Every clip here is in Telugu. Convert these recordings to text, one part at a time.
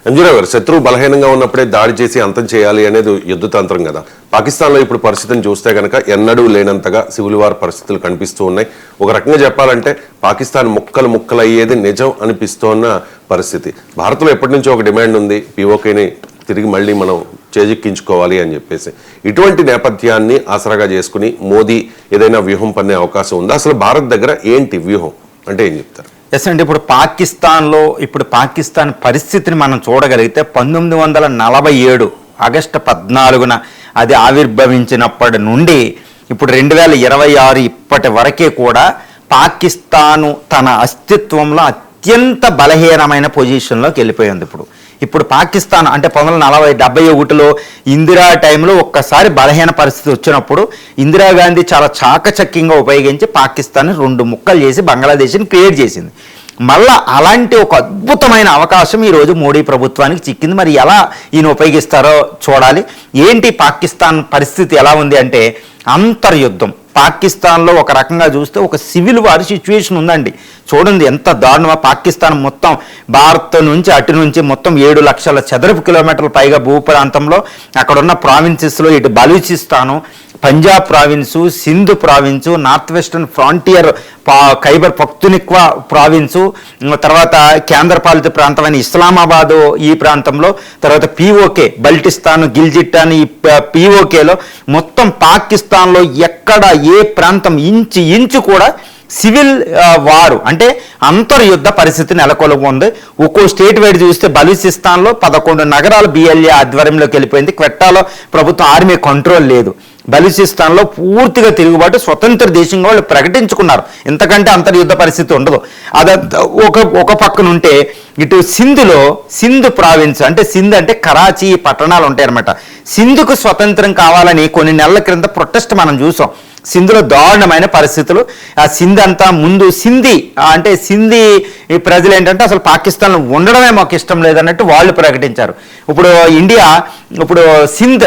అంజురావు గారు, శత్రువు బలహీనంగా ఉన్నప్పుడే దాడి చేసి అంతం చేయాలి అనేది యుద్ధతంత్రం కదా. పాకిస్తాన్లో ఇప్పుడు పరిస్థితిని చూస్తే కనుక ఎన్నడూ లేనంతగా సివిల్ వార్ పరిస్థితులు కనిపిస్తూ ఉన్నాయి. ఒక రకంగా చెప్పాలంటే పాకిస్తాన్ ముక్కలు అయ్యేది నిజం అనిపిస్తోన్న పరిస్థితి. భారత్లో ఎప్పటి నుంచో ఒక డిమాండ్ ఉంది, పిఓకేని తిరిగి మళ్ళీ మనం చేజిక్కించుకోవాలి అని చెప్పేసి. ఇటువంటి నేపథ్యాన్ని ఆసరాగా చేసుకుని మోదీ ఏదైనా వ్యూహం పన్నే అవకాశం ఉందా? అసలు భారత్ దగ్గర ఏంటి వ్యూహం అంటే ఏం చెప్తారు? ఎస్ అండి, ఇప్పుడు పాకిస్తాన్ పరిస్థితిని మనం చూడగలిగితే 1947 ఆగస్టు 14న అది ఆవిర్భవించినప్పటి నుండి ఇప్పుడు 2026 ఇప్పటి వరకే కూడా పాకిస్తాను తన అస్తిత్వంలో అత్యంత బలహీనమైన పొజిషన్లోకి వెళ్ళిపోయింది. ఇప్పుడు పాకిస్తాన్ అంటే 1971లో ఇందిరా టైంలో ఒక్కసారి బలహీన పరిస్థితి వచ్చినప్పుడు ఇందిరాగాంధీ చాలా చాకచక్యంగా ఉపయోగించి పాకిస్తాన్ని 2 ముక్కలు చేసి బంగ్లాదేశ్ని క్రియేట్ చేసింది. మళ్ళా అలాంటి ఒక అద్భుతమైన అవకాశం ఈరోజు మోడీ ప్రభుత్వానికి చిక్కింది. మరి ఎలా ఈయన ఉపయోగిస్తారో చూడాలి. ఏంటి పాకిస్తాన్ పరిస్థితి ఎలా ఉంది అంటే అంతర్యుద్ధం. పాకిస్తాన్లో ఒక రకంగా చూస్తే ఒక సివిల్ వార్ సిచ్యువేషన్ ఉందండి. చూడండి ఎంత దారుణమో. పాకిస్తాన్ మొత్తం భారత్ నుంచి అటు నుంచి మొత్తం 7 లక్షల చదరపు కిలోమీటర్ల పైగా భూ ప్రాంతంలో అక్కడున్న ప్రావిన్సెస్లో ఇటు Balochistan, Punjab province, Sindh province, north western frontier Khyber Pakhtunkhwa province, తర్వాత కేంద్రపాలిత ప్రాంతమైన ఇస్లామాబాదు ఈ ప్రాంతంలో, తర్వాత పిఓకే బల్టిస్తాన్, గిల్జిట్ అని ఈ పిఓకేలో మొత్తం పాకిస్తాన్లో ఎక్కడ ఏ ప్రాంతం ఇంచు కూడా సివిల్ వారు అంటే అంతర్యుద్ధ పరిస్థితి నెలకొల్పుంది. ఒక్కో స్టేట్ వైడ్ చూస్తే బలూచిస్తాన్లో 11 నగరాలు బిఎల్ఏ ఆధ్వర్యంలోకి వెళ్ళిపోయింది. క్వెట్టాలో ప్రభుత్వం ఆర్మీ కంట్రోల్ లేదు. బలూచిస్తాన్లో పూర్తిగా తిరుగుబాటు స్వతంత్ర దేశంగా వాళ్ళు ప్రకటించుకున్నారు. ఇంతకంటే అంతర్యుద్ధ పరిస్థితి ఉండదు. అదంతా ఒక పక్కన ఉంటే ఇటు సింధు ప్రావిన్స్ అంటే సింధ్ అంటే కరాచీ పట్టణాలు ఉంటాయి అన్నమాట. సింధుకు స్వతంత్రం కావాలని కొన్ని నెలల క్రింద ప్రొటెస్ట్ మనం చూసాం. సింధులో దారుణమైన పరిస్థితులు. ఆ సింధ్ అంతా ముందు సింధీ ప్రజలు ఏంటంటే అసలు పాకిస్తాన్లో ఉండడమే మాకు ఇష్టం లేదన్నట్టు వాళ్ళు ప్రకటించారు. ఇప్పుడు సింధ్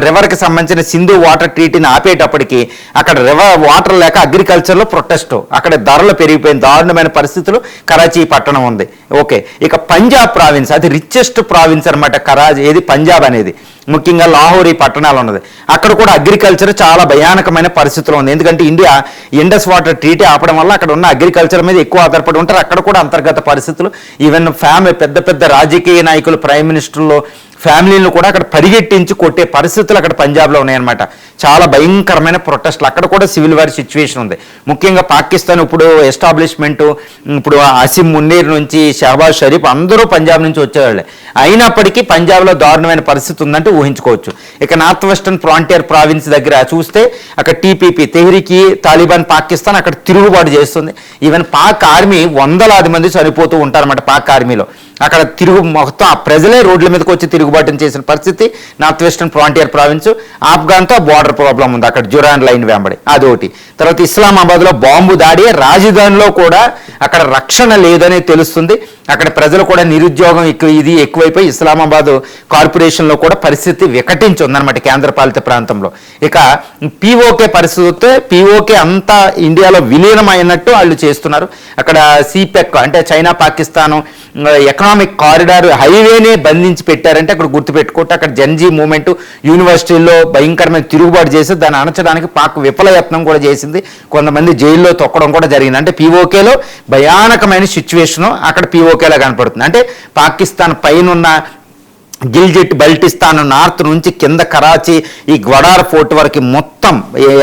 రివర్కి సంబంధించిన సింధు వాటర్ ట్రీటీని ఆపేటప్పటికి అక్కడ వాటర్ లేక అగ్రికల్చర్లో ప్రొటెస్ట్, అక్కడ ధరలు పెరిగిపోయిన దారుణమైన పరిస్థితులు కరాచీ పట్టణం ఉంది. ఓకే, ఇక పంజాబ్ ప్రావిన్స్ అది రిచెస్ట్ ప్రావిన్స్ అనమాట. ఏది పంజాబ్ అనేది ముఖ్యంగా లాహోర్ ఈ పట్టణాలు ఉన్నది. అక్కడ కూడా అగ్రికల్చర్ చాలా భయానకమైన పరిస్థితులు ఉంది. ఎందుకంటే ఇండస్ వాటర్ ట్రీటీ ఆపడం వల్ల అక్కడ ఉన్న అగ్రికల్చర్ మీద ఎక్కువ ఆధారపడి ఉంటారు. అక్కడ కూడా అంతర్గత పరిస్థితులు, ఈవెన్ పెద్ద రాజకీయ నాయకులు, ప్రైమ్ మినిస్టర్లు ఫ్యామిలీలను కూడా అక్కడ పరిగెట్టించి కొట్టే పరిస్థితులు అక్కడ పంజాబ్లో ఉన్నాయన్నమాట. చాలా భయంకరమైన ప్రొటెస్ట్లు. అక్కడ కూడా సివిల్ వార్ సిచ్యువేషన్ ఉంది. ముఖ్యంగా పాకిస్తాన్ ఇప్పుడు ఎస్టాబ్లిష్మెంట్ ఇప్పుడు అసిమ్ మున్నీర్ నుంచి షహబాజ్ షరీఫ్ అందరూ పంజాబ్ నుంచి వచ్చేవాళ్ళే. అయినప్పటికీ పంజాబ్లో దారుణమైన పరిస్థితి ఉందంటే ఊహించుకోవచ్చు. ఇక నార్త్ వెస్టర్న్ ఫ్రాంటియర్ ప్రావిన్స్ దగ్గర చూస్తే అక్కడ టీపీపీ తెహ్రీకి తాలిబాన్ పాకిస్తాన్ అక్కడ తిరుగుబాటు చేస్తుంది. ఈవెన్ పాక్ ఆర్మీ వందలాది మంది చనిపోతూ ఉంటారన్నమాట. పాక్ ఆర్మీలో అక్కడ మొత్తం ఆ ప్రజలే రోడ్ల మీదకి వచ్చి తిరుగుబాటును చేసిన పరిస్థితి నార్త్ వెస్టర్న్ ఫ్రాంటియర్ ప్రావిన్స్. ఆఫ్ఘాన్తో బార్డర్ ప్రాబ్లం ఉంది అక్కడ జురాన్ లైన్ వెంబడి, అదొకటి. తర్వాత ఇస్లామాబాద్లో బాంబు దాడి, రాజధానిలో కూడా అక్కడ రక్షణ లేదని తెలుస్తుంది. అక్కడ ప్రజలు కూడా నిరుద్యోగం ఎక్కువైపోయి ఇస్లామాబాద్ కార్పొరేషన్లో కూడా పరిస్థితి వికటించి ఉందన్నమాట కేంద్రపాలిత ప్రాంతంలో. ఇక పిఓకే పరిస్థితి, పిఓకే అంతా ఇండియాలో విలీనమైనట్టు వాళ్ళు చేస్తున్నారు. అక్కడ సిపెక్ అంటే చైనా పాకిస్తాను ఎకనామిక్ కారిడార్ హైవేనే బంధించి పెట్టారంటే అక్కడ గుర్తుపెట్టుకుంటే అక్కడ జన్జీ మూవ్మెంట్ యూనివర్సిటీల్లో భయంకరమైన తిరుగుబాటు చేసి దాన్ని అణచడానికి పాక్ విఫలయత్నం కూడా చేసింది. కొంతమంది జైల్లో తొక్కడం కూడా జరిగింది. అంటే పిఓకేలో భయానకమైన సిచ్యువేషను అక్కడ పిఓకేలో కనపడుతుంది. అంటే పాకిస్తాన్ పైనున్న గిల్జిట్ బల్టిస్తాన్ నార్త్ నుంచి కింద కరాచీ ఈ గ్వడార్ ఫోర్ట్ వరకు మొత్తం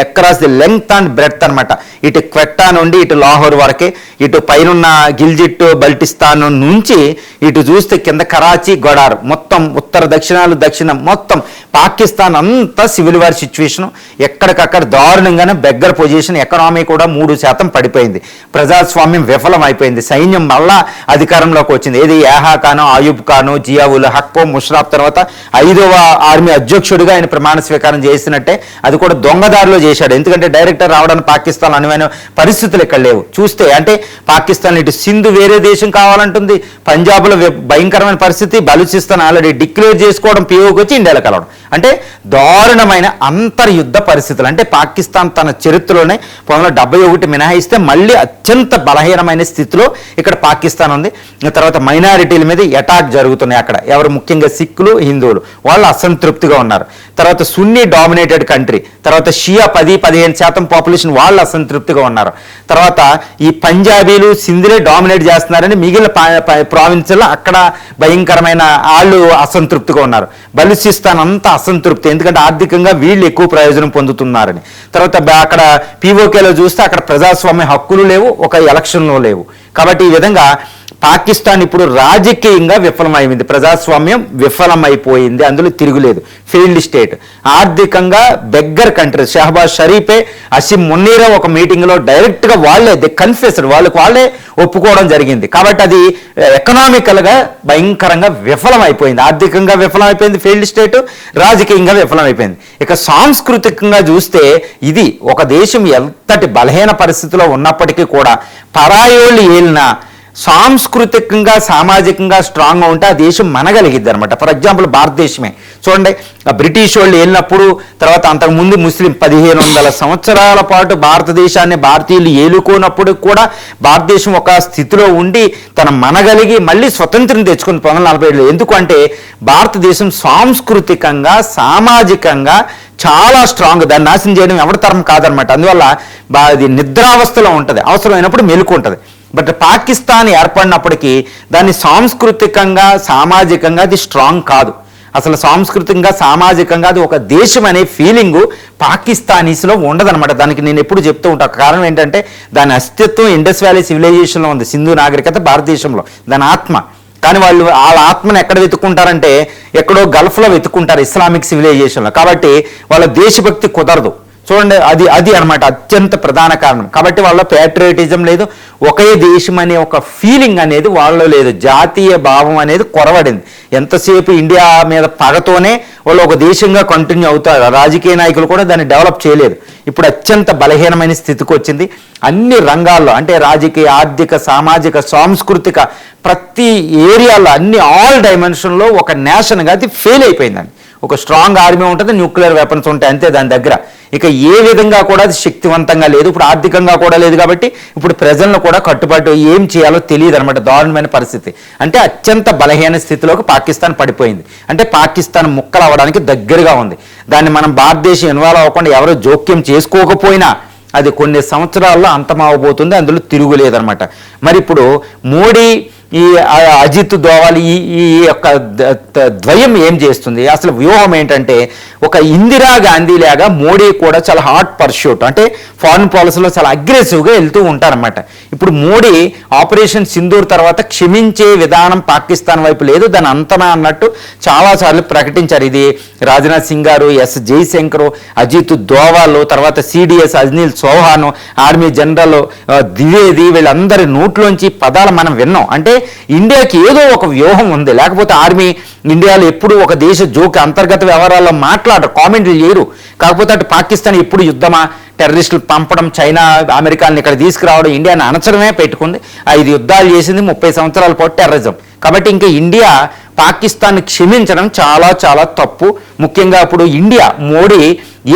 across the length and breadth అనమాట. ఇటు క్వెట్టా నుండి ఇటు లాహోర్ వరకే, ఇటు పైనున్న గిల్జిట్ బల్టిస్తాన్ నుంచి ఇటు చూస్తే కింద కరాచీ గ్వడార్ మొత్తం ఉత్తర దక్షిణం మొత్తం పాకిస్తాన్ అంతా సివిల్ వార్ సిచ్యువేషన్. ఎక్కడికక్కడ దారుణంగానే బెగ్గర్ పొజిషన్. ఎకనామీ కూడా 3% పడిపోయింది. ప్రజాస్వామ్యం విఫలం అయిపోయింది. సైన్యం మళ్ళా అధికారంలోకి వచ్చింది. ఏది యాహా ఖాను, అయూబ్ ఖాను, జియావుల్ హక్, ముషరఫ్ తర్వాత 5వ ఆర్మీ అధ్యక్షుడిగా ఆయన ప్రమాణ స్వీకారం చేసినట్టే. అది కూడా దొంగదారిలో చేశాడు. ఎందుకంటే డైరెక్టర్ రావడానికి పాకిస్తాన్ అనువైన పరిస్థితులు ఇక్కడ లేవు. చూస్తే అంటే పాకిస్తాన్ ఇటు సింధు వేరే దేశం కావాలంటుంది, పంజాబ్లో భయంకరమైన పరిస్థితి, బలూచిస్తాన్ ఆల్రెడీ డిక్లేర్ చేసుకోవడం, పిఓకి వచ్చి ఇండియాలో కలవడం, అంటే దారుణమైన అంతర్యుద్ధ పరిస్థితులు. అంటే పాకిస్తాన్ తన చరిత్రలోనే 1971 మినహాయిస్తే మళ్ళీ అత్యంత బలహీనమైన స్థితిలో ఇక్కడ పాకిస్తాన్ ఉంది. తర్వాత మైనారిటీల మీద అటాక్ జరుగుతున్నాయి అక్కడ. ఎవరు? ముఖ్యంగా సిక్కులు, హిందువులు, వాళ్ళు అసంతృప్తిగా ఉన్నారు. తర్వాత సున్నీ డామినేటెడ్ కంట్రీ, తర్వాత షియా 10-15% పాపులేషన్, వాళ్ళు అసంతృప్తిగా ఉన్నారు. తర్వాత ఈ పంజాబీలు, సింధులే డామినేట్ చేస్తున్నారని మిగిలిన ప్రావిన్స్లో అక్కడ భయంకరమైన వాళ్ళు అసంతృప్తిగా ఉన్నారు. బలూచిస్తాన్ అంతా అసంతృప్తి, ఎందుకంటే ఆర్థికంగా వీళ్ళు ఎక్కువ ప్రయోజనం పొందుతున్నారని. తర్వాత అక్కడ పీఓకేలో చూస్తే అక్కడ ప్రజాస్వామ్య హక్కులు లేవు, ఒక ఎలక్షన్లో లేవు. కాబట్టి ఈ విధంగా పాకిస్తాన్ ఇప్పుడు రాజకీయంగా విఫలమైంది, ప్రజాస్వామ్యం విఫలమైపోయింది, అందులో తిరుగులేదు, ఫెయిల్డ్ స్టేట్. ఆర్థికంగా బెగ్గర్ కంట్రీ. షహబాజ్ షరీఫే, అసీం మున్నీరా ఒక మీటింగ్లో డైరెక్ట్గా వాళ్ళే కన్ఫెస్డ్, వాళ్ళే ఒప్పుకోవడం జరిగింది. కాబట్టి అది ఎకనామికల్గా భయంకరంగా విఫలమైపోయింది, ఆర్థికంగా విఫలమైపోయింది ఫెయిల్డ్ స్టేట్, రాజకీయంగా విఫలమైపోయింది. ఇక సాంస్కృతికంగా చూస్తే ఇది ఒక దేశం ఎంతటి బలహీన పరిస్థితిలో ఉన్నప్పటికీ కూడా పరాయోళ్ళు ఏలినా సాంస్కృతికంగా సామాజికంగా స్ట్రాంగ్గా ఉంటే ఆ దేశం మనగలిగిద్ది అనమాట. ఫర్ ఎగ్జాంపుల్ భారతదేశమే చూడండి, బ్రిటిష్ వాళ్ళు వెళ్ళినప్పుడు, తర్వాత అంతకుముందు ముస్లిం 1500 సంవత్సరాల పాటు భారతదేశాన్ని భారతీయులు ఏలుకోనప్పుడు కూడా భారతదేశం ఒక స్థితిలో ఉండి తన మనగలిగి మళ్ళీ స్వతంత్రం తెచ్చుకుంది 1947లో. ఎందుకంటే భారతదేశం సాంస్కృతికంగా సామాజికంగా చాలా స్ట్రాంగ్, దాన్ని నాశనం చేయడం ఎవరి తరం కాదనమాట. అందువల్ల అది నిద్రావస్థలో ఉంటుంది, అవసరమైనప్పుడు మెలకు ఉంటుంది. బట్ పాకిస్తాన్ ఏర్పడినప్పటికీ దాన్ని సాంస్కృతికంగా సామాజికంగా అది స్ట్రాంగ్ కాదు. అసలు సాంస్కృతికంగా సామాజికంగా అది ఒక దేశం అనే ఫీలింగు పాకిస్తానీస్లో ఉండదన్నమాట. దానికి నేను ఎప్పుడు చెప్తూ ఉంటాను. కారణం ఏంటంటే దాని అస్తిత్వం ఇండస్ వ్యాలీ సివిలైజేషన్లో ఉంది, సింధు నాగరికత భారతదేశంలో, దాని ఆత్మ. కానీ వాళ్ళు వాళ్ళ ఆత్మను ఎక్కడ వెతుక్కుంటారంటే ఎక్కడో గల్ఫ్లో వెతుక్కుంటారు, ఇస్లామిక్ సివిలైజేషన్లో. కాబట్టి వాళ్ళ దేశభక్తి కుదరదు. చూడండి, అది అనమాట అత్యంత ప్రధాన కారణం. కాబట్టి వాళ్ళ ప్యాట్రియాటిజం లేదు, ఒకే దేశం అనే ఒక ఫీలింగ్ అనేది వాళ్ళలో లేదు, జాతీయ భావం అనేది కొరవడింది. ఎంతసేపు ఇండియా మీద పగతోనే వాళ్ళు ఒక దేశంగా కంటిన్యూ అవుతారు. రాజకీయ నాయకులు కూడా దాన్ని డెవలప్ చేయలేదు. ఇప్పుడు అత్యంత బలహీనమైన స్థితికి వచ్చింది అన్ని రంగాల్లో, అంటే రాజకీయ, ఆర్థిక, సామాజిక, సాంస్కృతిక ప్రతి ఏరియాలో, అన్ని ఆల్ డైమెన్షన్లో ఒక నేషన్గా అది ఫెయిల్ అయిపోయిందండి. ఒక స్ట్రాంగ్ ఆర్మీ ఉంటుంది, న్యూక్లియర్ వెపన్స్ ఉంటాయి, అంతే దాని దగ్గర. ఇక ఏ విధంగా కూడా అది శక్తివంతంగా లేదు, ఇప్పుడు ఆర్థికంగా కూడా లేదు. కాబట్టి ఇప్పుడు ప్రజలను కూడా కట్టుబాటు ఏం చేయాలో తెలియదు అనమాట. దారుణమైన పరిస్థితి. అంటే అత్యంత బలహీన స్థితిలోకి పాకిస్తాన్ పడిపోయింది. అంటే పాకిస్తాన్ ముక్కలు అవ్వడానికి దగ్గరగా ఉంది. దాన్ని మనం భారతదేశం ఇన్వాల్వ్ అవ్వకుండా ఎవరు జోక్యం చేసుకోకపోయినా అది కొన్ని సంవత్సరాల్లో అంతమవబోతుంది, అందులో తిరుగులేదనమాట. మరి ఇప్పుడు మోడీ, ఈ అజిత్ దోవాల్, ఈ యొక్క ద్వయం ఏం చేస్తుంది? అసలు వ్యూహం ఏంటంటే ఒక ఇందిరా గాంధీ లాగా మోడీ కూడా చాలా హాట్ పర్ష్యూట్, అంటే ఫారిన్ పాలసీలో చాలా అగ్రెసివ్గా వెళ్తూ ఉంటారన్నమాట. ఇప్పుడు మోడీ ఆపరేషన్ సింధూర్ తర్వాత క్షమించే విధానం పాకిస్తాన్ వైపు లేదు, దాని అంతమా అన్నట్టు చాలాసార్లు ప్రకటించారు. ఇది రాజ్నాథ్ సింగ్ గారు, ఎస్ జైశంకర్, అజిత్ దోవాల్, తర్వాత CDS Anil Chauhan, army general Dwivedi, వీళ్ళందరి నోట్లోంచి పదాలు మనం విన్నాం. అంటే ఇండియాకి ఏదో ఒక వ్యూహం ఉంది, లేకపోతే ఆర్మీ ఇండియాలో ఎప్పుడు ఒక దేశ జోకి అంతర్గత వ్యవహారాల్లో మాట్లాడరు, కామెంట్లు చేయరు. కాకపోతే అటు పాకిస్తాన్ ఎప్పుడు యుద్ధమా, టెర్రరిస్టులు పంపడం, చైనా అమెరికాని ఇక్కడ తీసుకురావడం, ఇండియాని అణచడమే పెట్టుకుంది. 5 యుద్ధాలు చేసింది, 30 సంవత్సరాల పాటు టెర్రరిజం. కాబట్టి ఇంకా ఇండియా పాకిస్తాన్ని క్షమించడం చాలా చాలా తప్పు. ముఖ్యంగా ఇప్పుడు ఇండియా, మోడీ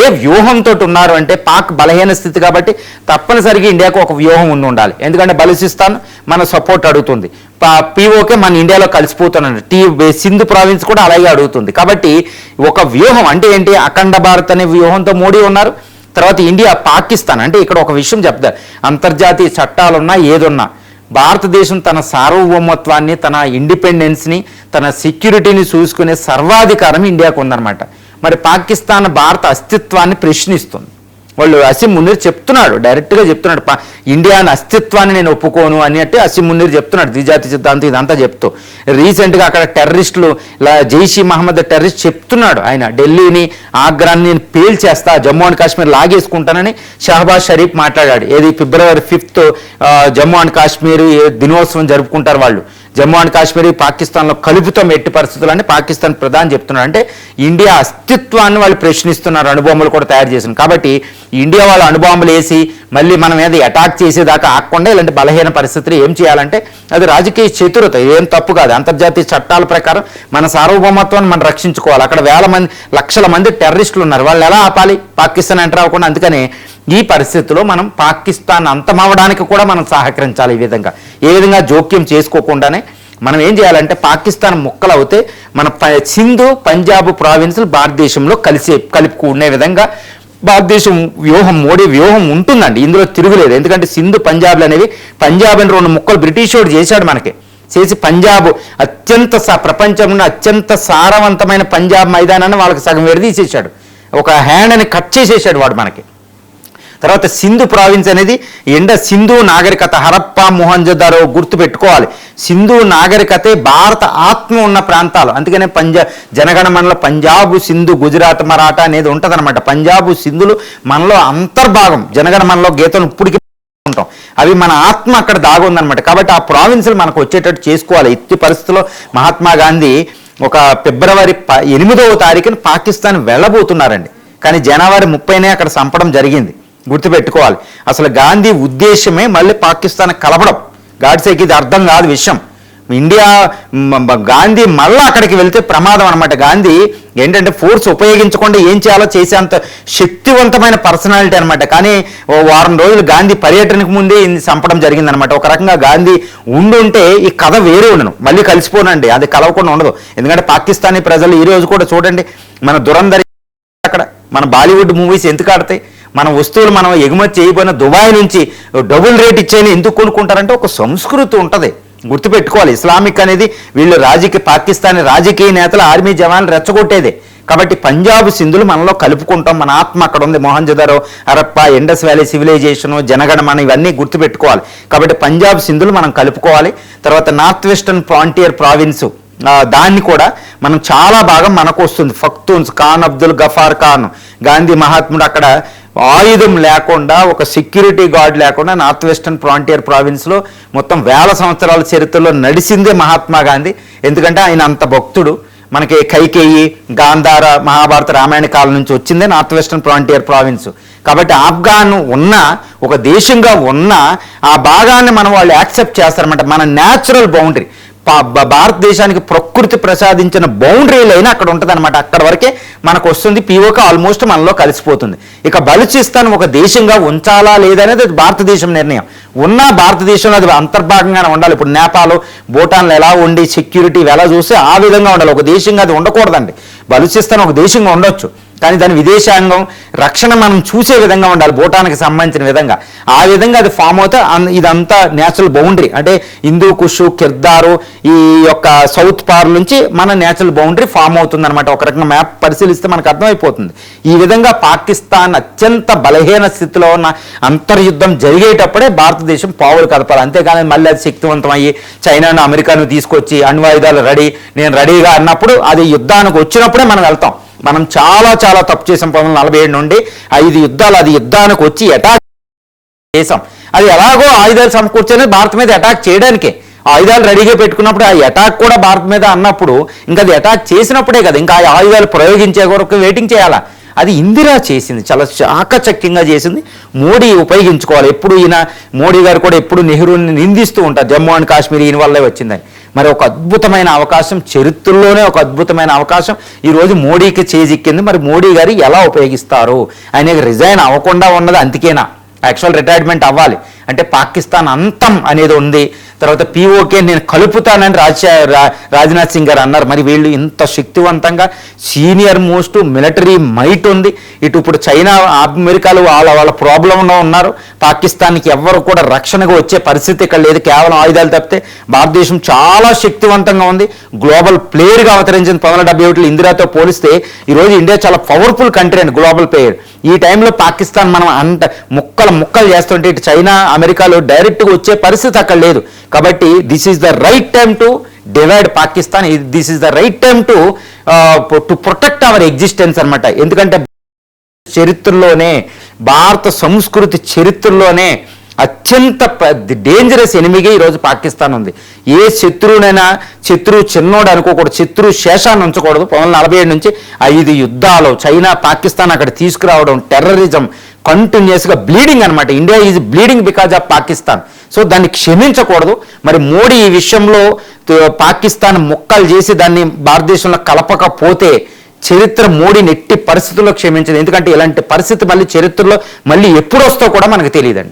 ఏ వ్యూహంతో ఉన్నారు అంటే పాక్ బలహీన స్థితి కాబట్టి తప్పనిసరిగా ఇండియాకు ఒక వ్యూహం ఉండాలి. ఎందుకంటే బలూచిస్తాన్ మన సపోర్ట్ అడుగుతుంది, పీఓకే మన ఇండియాలో కలిసిపోతున్నాడు, సింధు ప్రావిన్స్ కూడా అలాగే అడుగుతుంది. కాబట్టి ఒక వ్యూహం అంటే ఏంటి? అఖండ భారత్ అనే వ్యూహంతో మోడీ ఉన్నారు. తర్వాత ఇండియా, పాకిస్తాన్. అంటే ఇక్కడ ఒక విషయం చెప్తారు, అంతర్జాతీయ చట్టాలున్నా ఏదున్నా భారతదేశం తన సార్వభౌమత్వాన్ని, తన ఇండిపెండెన్స్ని, తన సెక్యూరిటీని చూసుకునే సర్వాధికారం ఇండియాకు ఉందన్నమాట. మరి పాకిస్తాన్ భారత అస్తిత్వాన్ని ప్రశ్నిస్తుంది. వాళ్ళు అసీం మునీర్ చెప్తున్నాడు, డైరెక్ట్గా చెప్తున్నాడు, ఇండియాని అస్తిత్వాన్ని నేను ఒప్పుకోను అని అంటే అసీం మునీర్ చెప్తున్నాడు, ద్విజాతి సిద్ధాంతం ఇదంతా చెప్తూ. రీసెంట్గా అక్కడ టెర్రరిస్టులు, జైషీ మహమ్మద్ టెర్రరిస్ట్ చెప్తున్నాడు, ఆయన ఢిల్లీని, ఆగ్రాని నేను పేల్చేస్తా, జమ్మూ అండ్ కాశ్మీర్ లాగేసుకుంటానని షహబాజ్ షరీఫ్ మాట్లాడాడు. ఏది February 5th Jammu and Kashmir దినోత్సవం జరుపుకుంటారు వాళ్ళు. జమ్మూ అండ్ కాశ్మీర్ పాకిస్తాన్లో కలుపుతాం ఎట్టి పరిస్థితులు అని పాకిస్తాన్ ప్రధాని చెప్తున్నారు. అంటే ఇండియా అస్తిత్వాన్ని వాళ్ళు ప్రశ్నిస్తున్నారు, అణుబాంబులు కూడా తయారు చేసింది. కాబట్టి ఇండియా వాళ్ళు అణుబాంబులు వేసి మళ్ళీ మన మీద అటాక్ చేసేదాకా ఆగకుండా ఇలాంటి బలహీన పరిస్థితులు ఏం చేయాలంటే అది రాజకీయ చతురత, ఏం తప్పు కాదు. అంతర్జాతీయ చట్టాల ప్రకారం మన సార్వభౌమత్వాన్ని మనం రక్షించుకోవాలి. అక్కడ లక్షల మంది టెర్రరిస్టులు ఉన్నారు, వాళ్ళు ఎలా ఆపాలి? పాకిస్తాన్ ఎంటర్ అవ్వకుండా. అందుకని ఈ పరిస్థితుల్లో మనం పాకిస్తాన్ అంతమవడానికి కూడా మనం సహకరించాలి. ఈ విధంగా ఏ విధంగా జోక్యం చేసుకోకుండానే మనం ఏం చేయాలంటే పాకిస్తాన్ ముక్కలు అవుతే మన సింధు పంజాబ్ ప్రావిన్సులు భారతదేశంలో కలుపుకునే విధంగా భారతదేశం వ్యూహం, మోడీ వ్యూహం ఉంటుందండి, ఇందులో తిరుగులేదు. ఎందుకంటే సింధు పంజాబ్లు అనేవి, పంజాబ్ అని 2 ముక్కలు బ్రిటిష్ వాడు చేశాడు మనకి, చేసి పంజాబ్ ప్రపంచంలో అత్యంత సారవంతమైన పంజాబ్ మైదానాన్ని వాళ్ళకి సగం విడదీసేసాడు, ఒక హ్యాండ్ అని కట్ చేసేసాడు వాడు మనకి. తర్వాత సింధు ప్రావిన్స్ అనేది సింధు నాగరికత, హరప్పా మొహంజదారో గుర్తుపెట్టుకోవాలి. సింధు నాగరికతే భారత ఆత్మ ఉన్న ప్రాంతాలు. అందుకనే జనగణమనలో పంజాబ్, సింధు, గుజరాత్, మరాఠా అనేది ఉంటుందన్నమాట. పంజాబ్, సింధులు మనలో అంతర్భాగం. జనగణమనలో గీతలు ఇప్పటికీ ఉంటాం, అవి మన ఆత్మ అక్కడ దాగుందనమాట. కాబట్టి ఆ ప్రావిన్సులు మనకు వచ్చేటట్టు చేసుకోవాలి. ఇట్టి పరిస్థితుల్లో మహాత్మా గాంధీ ఒక ఫిబ్రవరి 8వ తారీఖున పాకిస్తాన్ వెళ్ళబోతున్నారండి. కానీ జనవరి 30నే అక్కడ చంపడం జరిగింది, గుర్తుపెట్టుకోవాలి. అసలు గాంధీ ఉద్దేశమే మళ్ళీ పాకిస్తాన్ కలపడం. గాడ్సేకి ఇది అర్థం కాదు విషయం. గాంధీ మళ్ళీ అక్కడికి వెళ్తే ప్రమాదం అనమాట. గాంధీ ఏంటంటే ఫోర్స్ ఉపయోగించకుండా ఏం చేయాలో చేసేంత శక్తివంతమైన పర్సనాలిటీ అనమాట. కానీ ఓ వారం రోజులు గాంధీ పర్యటనకు ముందే చంపడం జరిగిందనమాట. ఒక రకంగా గాంధీ ఉండుంటే ఈ కథ వేరే ఉండను, మళ్ళీ కలిసిపోనండి, అది కలవకుండా ఉండదు. ఎందుకంటే పాకిస్తానీ ప్రజలు ఈ రోజు కూడా చూడండి, మన దురందరి అక్కడ మన బాలీవుడ్ మూవీస్ ఎందుకు ఆడతాయి, మన వస్తువులు మనం ఎగుమతి చేయబోయిన దుబాయ్ నుంచి డబుల్ రేట్ ఇచ్చేని ఎందుకు కొనుక్కుంటారంటే ఒక సంస్కృతి ఉంటుంది, గుర్తుపెట్టుకోవాలి. ఇస్లామిక్ అనేది వీళ్ళు పాకిస్తానీ రాజకీయ నేతలు, ఆర్మీ జవాన్లు రెచ్చగొట్టేదే. కాబట్టి పంజాబ్, సింధులు మనలో కలుపుకుంటాం, మన ఆత్మ అక్కడ ఉంది. Mohenjodaro, Harappa, Indus valley civilisation, Jana Gana Mana ఇవన్నీ గుర్తుపెట్టుకోవాలి. కాబట్టి పంజాబ్, సింధులు మనం కలుపుకోవాలి. తర్వాత నార్త్ వెస్టర్న్ ఫ్రాంటియర్ ప్రావిన్సు, దాన్ని కూడా మనం చాలా బాగా మనకు వస్తుంది. ఫక్తూన్స్, ఖాన్ అబ్దుల్ గఫార్ ఖాన్, గాంధీ మహాత్ముడు అక్కడ ఆయుధం లేకుండా, ఒక సెక్యూరిటీ గార్డ్ లేకుండా నార్త్ వెస్టర్న్ ఫ్రాంటియర్ ప్రావిన్స్లో మొత్తం 1000 సంవత్సరాల చరిత్రలో నడిచిందే మహాత్మా గాంధీ. ఎందుకంటే ఆయన అంత భక్తుడు. మనకి కైకేయి, గాంధార, మహాభారత, రామాయణ కాలం నుంచి వచ్చిందే నార్త్ వెస్టర్న్ ఫ్రాంటియర్ ప్రావిన్స్. కాబట్టి ఆఫ్ఘాన్ ఉన్న ఒక దేశంగా ఉన్న ఆ భాగాన్ని మనం వాళ్ళు యాక్సెప్ట్ చేస్తారన్నమాట. మన న్యాచురల్ బౌండరీ, భారతదేశానికి ప్రకృతి ప్రసాదించిన బౌండరీ లైన్ అక్కడ ఉంటుంది అనమాట. అక్కడ వరకే మనకు వస్తుంది. పిఓక ఆల్మోస్ట్ మనలో కలిసిపోతుంది. ఇక బలూచిస్తాన్ ఒక దేశంగా ఉంచాలా లేదా అనేది భారతదేశం నిర్ణయం. ఉన్న భారతదేశంలో అది అంతర్భాగంగానే ఉండాలి. ఇప్పుడు నేపాల్, భూటాన్లు ఎలా ఉండి సెక్యూరిటీ ఎలా చూస్తే ఆ విధంగా ఉండాలి. ఒక దేశంగా అది ఉండకూడదండి. బలూచిస్తాన్ ఒక దేశంగా ఉండొచ్చు, కానీ దాని విదేశాంగం రక్షణ మనం చూసే విధంగా ఉండాలి, భూటాన్కి సంబంధించిన విధంగా. ఆ విధంగా అది ఫామ్ అవుతే ఇదంతా నేచురల్ బౌండరీ. అంటే హిందూ కుషు, కిర్దారు, ఈ యొక్క సౌత్ పార్ నుంచి మన నేచురల్ బౌండరీ ఫామ్ అవుతుంది అనమాట. ఒక రకంగా మ్యాప్ పరిశీలిస్తే మనకు అర్థమైపోతుంది. ఈ విధంగా పాకిస్తాన్ అత్యంత బలహీన స్థితిలో ఉన్న అంతర్యుద్ధం జరిగేటప్పుడే భారతదేశం పావులు కదపాలి. అంతేకాని మళ్ళీ అది శక్తివంతం అయ్యి చైనాను, అమెరికాను తీసుకొచ్చి అణ్వాయుధాలు రెడీ, నేను రెడీగా అన్నప్పుడు అది యుద్ధానికి వచ్చినప్పుడే మనం వెళ్తాం. మనం చాలా చాలా తప్పు చేసాం. 1947 నుండి 5 యుద్ధాలు అది యుద్ధానికి వచ్చి అటాక్ చేసాం. అది ఎలాగో ఆయుధాలు సమకూర్చని భారత్ మీద అటాక్ చేయడానికే ఆయుధాలు రెడీగా పెట్టుకున్నప్పుడు ఆ అటాక్ కూడా భారత్ మీద అన్నప్పుడు ఇంకా అది అటాక్ చేసినప్పుడే కదా ఇంకా ఆ ఆయుధాలు ప్రయోగించే వరకు వెయిటింగ్ చేయాలా. అది ఇందిరా చేసింది, చాలా చాకచక్యంగా చేసింది. మోడీ ఉపయోగించుకోవాలి. ఎప్పుడు మోడీ గారు కూడా ఎప్పుడు నెహ్రూని నిందిస్తూ ఉంటారు, జమ్మూ అండ్ కాశ్మీర్ ఈయన వల్లే వచ్చిందని. మరి ఒక అద్భుతమైన అవకాశం, చరిత్రలోనే ఒక అద్భుతమైన అవకాశం ఈరోజు మోడీకి చేజిక్కింది. మరి మోడీ గారు ఎలా ఉపయోగిస్తారు? ఆయనకి రిజైన్ అవ్వకుండా ఉన్నది అందుకేనా? యాక్చువల్ రిటైర్మెంట్ అవ్వాలి అంటే పాకిస్తాన్ అంతం అనేది ఉంది. తర్వాత పిఓకే నేను కలుపుతానని రాజ్నాథ్ సింగ్ గారు అన్నారు. మరి వీళ్ళు ఇంత శక్తివంతంగా సీనియర్ మోస్ట్ మిలిటరీ మైట్ ఉంది. ఇప్పుడు చైనా, అమెరికాలు వాళ్ళ ప్రాబ్లంలో ఉన్నారు. పాకిస్తాన్కి ఎవ్వరు కూడా రక్షణగా వచ్చే పరిస్థితి ఇక్కడ లేదు, కేవలం ఆయుధాలు తప్పితే. భారతదేశం చాలా శక్తివంతంగా ఉంది, గ్లోబల్ ప్లేయర్గా అవతరించింది. 1971 ఇందిరాతో పోలిస్తే ఈరోజు ఇండియా చాలా పవర్ఫుల్ కంట్రీ అండి, గ్లోబల్ ప్లేయర్. ఈ టైంలో పాకిస్తాన్ మనం అంత ముక్కలు చేస్తుంటే ఇటు చైనా, అమెరికాలో డైరెక్ట్గా వచ్చే పరిస్థితి అక్కడ లేదు. కాబట్టి this is the right time to divide Pakistan. This is the right time to protect our existence అనమాట. ఎందుకంటే చరిత్రలోనే, భారత సంస్కృతి చరిత్రలోనే అత్యంత డేంజరస్ ఎనిమిగా ఈరోజు పాకిస్తాన్ ఉంది. ఏ శత్రువునైనా శత్రువు చిన్నోడు అనుకోకూడదు, శత్రువు శేషాన్ని ఉంచకూడదు. 1947 నుంచి 5 యుద్ధాలు చైనా పాకిస్తాన్ అక్కడ తీసుకురావడం, టెర్రరిజం, కంటిన్యూస్గా బ్లీడింగ్ అనమాట. India is bleeding because of Pakistan. So దాన్ని క్షమించకూడదు. మరి మోడీ ఈ విషయంలో పాకిస్తాన్ ముక్కలు చేసి దాన్ని భారతదేశంలో కలపకపోతే చరిత్ర మోడీని ఎట్టి పరిస్థితుల్లో క్షమించదు. ఎందుకంటే ఇలాంటి పరిస్థితి మళ్ళీ చరిత్రలో మళ్ళీ ఎప్పుడు వస్తో కూడా మనకు తెలియదండి.